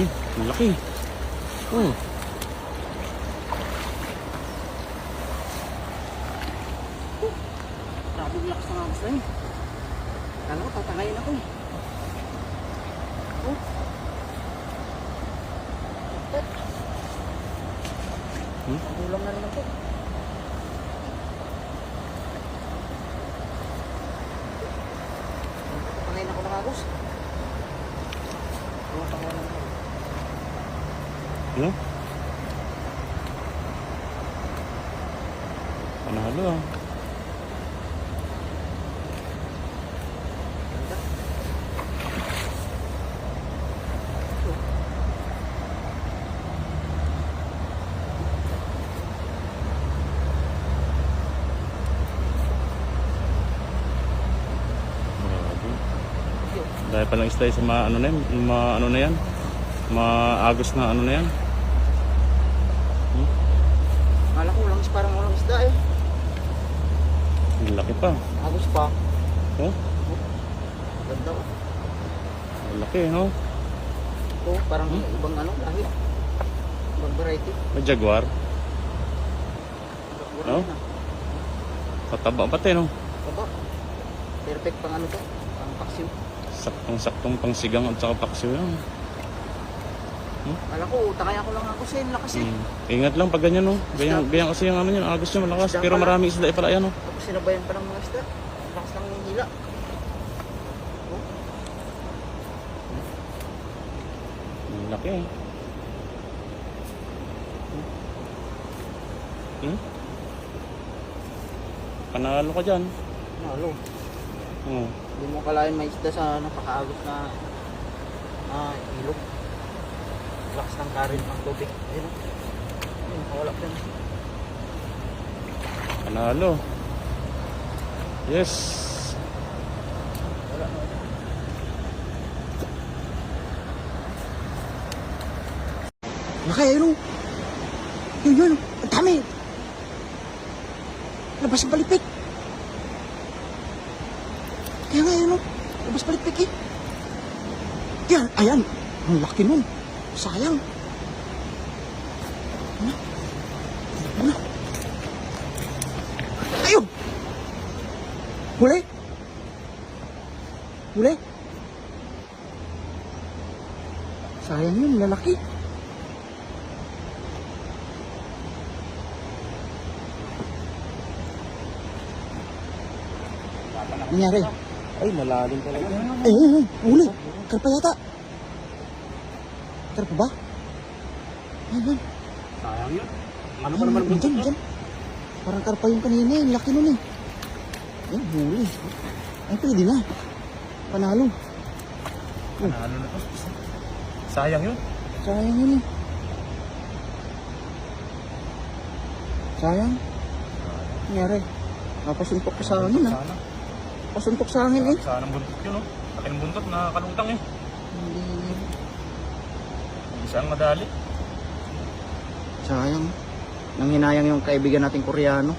Ang laki. Oh. Grabe yung lakas ng agos na yun. Kala ko tatangayin ako eh. Oh. Pagulang na rin ako. Tatangayin ako ng agos. Tatangayin ako. Ano? Panalo ah. Dahil palang isda sa ano na yan, ano na yan, maagos na ano na yan. Kala ko lang parang walang isda eh. Ang laki pa. Agos pa. Oh, Ganda ko. ang laki no. Ito parang ibang ano, lahi. Ibang variety. May jaguar. Wala Oh? na. Pataba pati no. Aba. Perfect pang ano to. Pang paksiw. Saktong-saktong pang sigang at saka paksiw yan. Kala ko, takay ako lang ako sa lakas eh. Ingat lang pag ganyan no. Ganyan kasi yung ano yan, agos niya malakas. Isda Pero pala. maraming isda pala yan no. Tapos sinabayan pa ng mga isda. Lakas lang yung hila. Oh. Ang laki eh. Panalo ka dyan. Nalo. Oh. Hindi mo kalain may isda sa napakaagos na ilog. Lakas ng karin ng tubig. Ayun o. Ayun, nakawala pa yun. Panalo. Yes. Wala na. Laki, ayun o. Yun. Ang dami. Labas ang palipik. Kaya nga yun o. Labas palipik eh. Yan, ayan. Ang laki nun. Sayang. Ano? Ayun! Huli? Huli? Sayang yun, lalaki. Nangyari? Ay, malalim talaga. Ay, huli. Karpa yata. Karpa ba? Ayun. Sayang yun. Ano Ayun, pa naman buntot dyan. Parang karpa yung kanina eh. Laki nun eh. Ayun, huli. Ay, pwede na. Panalo. Panalo na to. Sayang yun. Sayang yun eh. Sayang. Nangyari. Napasuntok ko sa hangin ah. Sana. Pasuntok sa hangin eh. Sana ng buntot yun, no? Laki ng buntot na kalutang eh. Hindi. Hindi siyang madali. Sayang. Nanghinayang yung kaibigan nating Koreano.